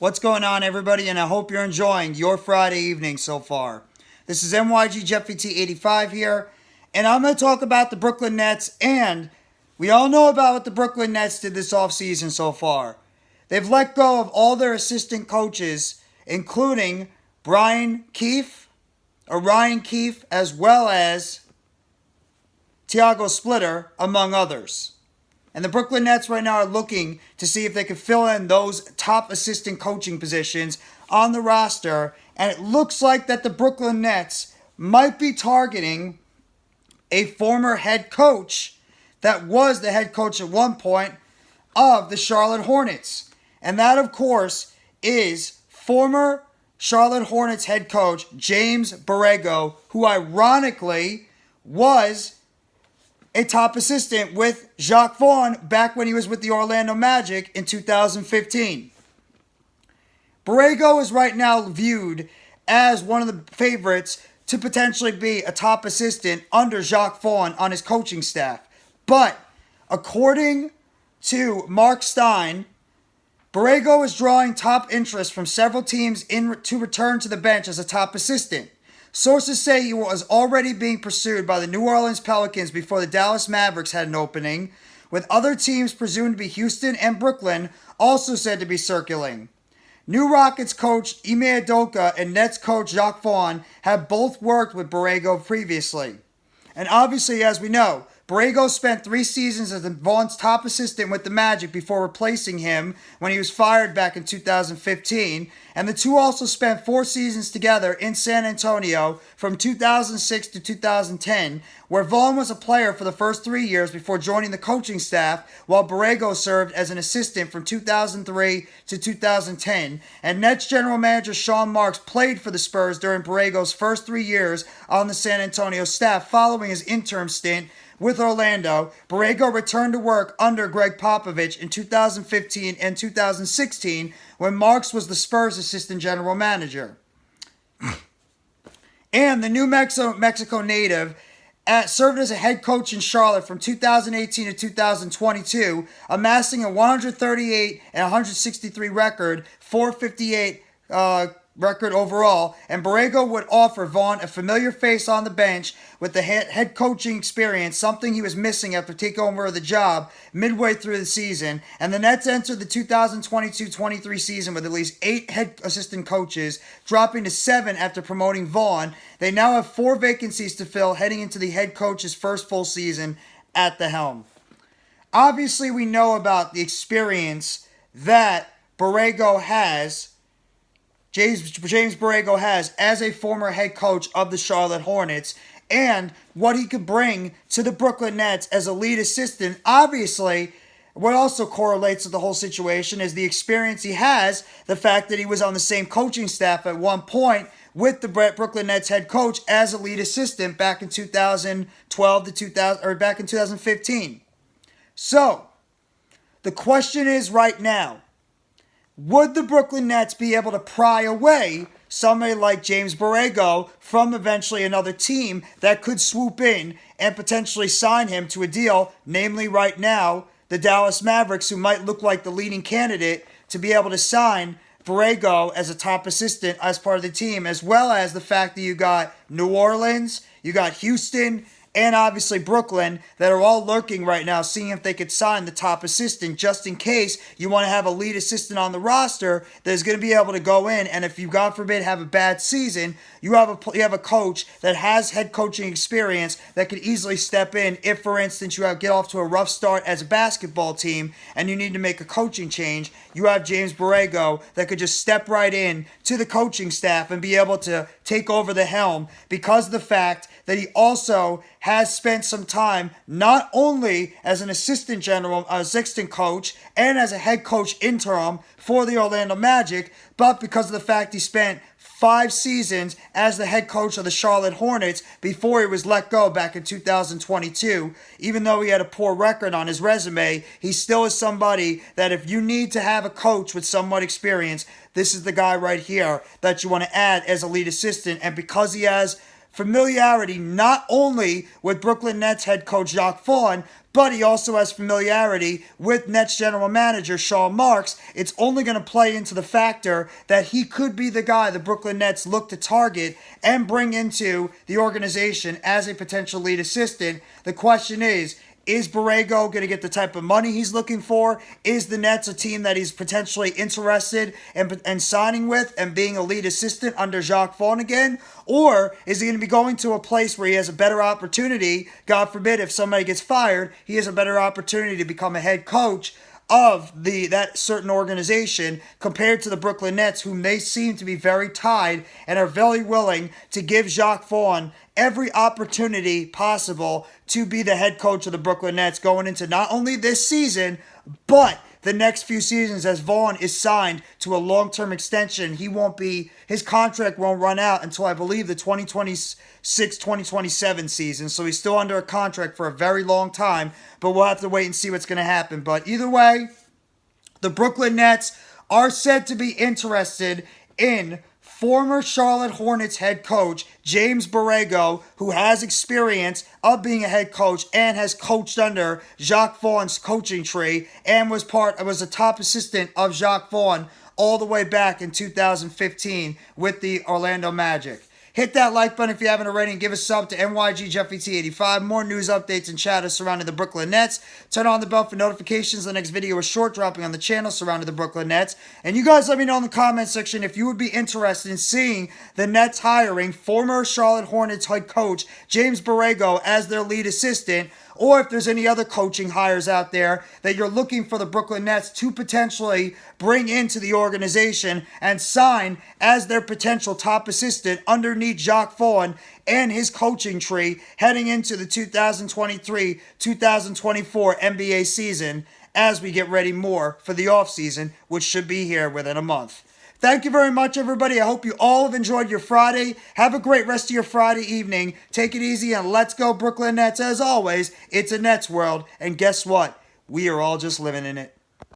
What's going on, everybody? And I hope you're enjoying your Friday evening so far. This is MYG Jeffy T85 here, and I'm going to talk about the Brooklyn Nets. And we all know about what the Brooklyn Nets did this offseason so far. They've let go of all their assistant coaches, including Ryan Keefe, as well as Tiago Splitter, among others. And the Brooklyn Nets right now are looking to see if they can fill in those top assistant coaching positions on the roster. And it looks like that the Brooklyn Nets might be targeting a former head coach that was the head coach at one point of the Charlotte Hornets. And that, of course, is former Charlotte Hornets head coach James Borrego, who ironically was a top assistant with Jacque Vaughn back when he was with the Orlando Magic in 2015. Borrego is right now viewed as one of the favorites to potentially be a top assistant under Jacque Vaughn on his coaching staff. But according to Mark Stein, Borrego is drawing top interest from several teams to return to the bench as a top assistant. Sources say he was already being pursued by the New Orleans Pelicans before the Dallas Mavericks had an opening, with other teams presumed to be Houston and Brooklyn also said to be circling. New Rockets coach Ime Udoka and Nets coach Jacque Vaughn have both worked with Borrego previously. And obviously, as we know, Borrego spent 3 seasons as Vaughn's top assistant with the Magic before replacing him when he was fired back in 2015, and the two also spent 4 seasons together in San Antonio from 2006 to 2010, where Vaughn was a player for the first 3 years before joining the coaching staff, while Borrego served as an assistant from 2003 to 2010, and Nets general manager Sean Marks played for the Spurs during Borrego's first 3 years on the San Antonio staff following his interim stint with Orlando. Borrego returned to work under Greg Poppovich in 2015 and 2016 when Marks was the Spurs assistant general manager. And the New Mexico native served as a head coach in Charlotte from 2018 to 2022, amassing a 138 and 163 record, 458 record overall, and Borrego would offer Vaughn a familiar face on the bench with the head coaching experience, something he was missing after taking over the job midway through the season. And the Nets entered the 2022-23 season with at least 8 head assistant coaches, dropping to 7 after promoting Vaughn. They now have 4 vacancies to fill heading into the head coach's first full season at the helm. Obviously, we know about the experience that Borrego has, James Borrego has as a former head coach of the Charlotte Hornets, and what he could bring to the Brooklyn Nets as a lead assistant. Obviously, what also correlates with the whole situation is the experience he has, the fact that he was on the same coaching staff at one point with the Brooklyn Nets head coach as a lead assistant back in 2012 to back in 2015. So, the question is right now, would the Brooklyn Nets be able to pry away somebody like James Borrego from eventually another team that could swoop in and potentially sign him to a deal, namely right now, the Dallas Mavericks, who might look like the leading candidate to be able to sign Borrego as a top assistant as part of the team, as well as the fact that you got New Orleans, you got Houston, and obviously Brooklyn that are all lurking right now, seeing if they could sign the top assistant just in case you want to have a lead assistant on the roster that is going to be able to go in, and if you, God forbid, have a bad season, you have a coach that has head coaching experience that could easily step in if, for instance, you get off to a rough start as a basketball team and you need to make a coaching change. You have James Borrego that could just step right in to the coaching staff and be able to take over the helm because of the fact that he also has spent some time not only as an assistant coach and as a head coach interim for the Orlando Magic, but because of the fact he spent 5 seasons as the head coach of the Charlotte Hornets before he was let go back in 2022. Even though he had a poor record on his resume, he still is somebody that if you need to have a coach with somewhat experience, this is the guy right here that you want to add as a lead assistant. And because he has familiarity not only with Brooklyn Nets head coach Jacque Vaughn, but he also has familiarity with Nets general manager Sean Marks. It's only going to play into the factor that he could be the guy the Brooklyn Nets look to target and bring into the organization as a potential lead assistant. The question is Borrego going to get the type of money he's looking for? Is the Nets a team that he's potentially interested in signing with and being a lead assistant under Jacque Vaughn again? Or is he going to be going to a place where he has a better opportunity? God forbid, if somebody gets fired, he has a better opportunity to become a head coach of that certain organization compared to the Brooklyn Nets, whom they seem to be very tied and are very willing to give Jacque Vaughn every opportunity possible to be the head coach of the Brooklyn Nets going into not only this season, but the next few seasons, as Vaughn is signed to a long-term extension. His contract won't run out until I believe the 2026-2027 season. So he's still under a contract for a very long time, but we'll have to wait and see what's going to happen. But either way, the Brooklyn Nets are said to be interested in former Charlotte Hornets head coach James Borrego, who has experience of being a head coach and has coached under Jacque Vaughn's coaching tree and was a top assistant of Jacque Vaughn all the way back in 2015 with the Orlando Magic. Hit that like button if you haven't already and give a sub to NYG Jeffy T85. More news updates and chatter surrounding the Brooklyn Nets. Turn on the bell for notifications. The next video is short dropping on the channel surrounding the Brooklyn Nets. And you guys let me know in the comment section if you would be interested in seeing the Nets hiring former Charlotte Hornets head coach James Borrego as their lead assistant, or if there's any other coaching hires out there that you're looking for the Brooklyn Nets to potentially bring into the organization and sign as their potential top assistant underneath Jacque Vaughn and his coaching tree heading into the 2023-2024 NBA season as we get ready more for the offseason, which should be here within a month. Thank you very much, everybody. I hope you all have enjoyed your Friday. Have a great rest of your Friday evening. Take it easy and let's go Brooklyn Nets. As always, it's a Nets world. And guess what? We are all just living in it.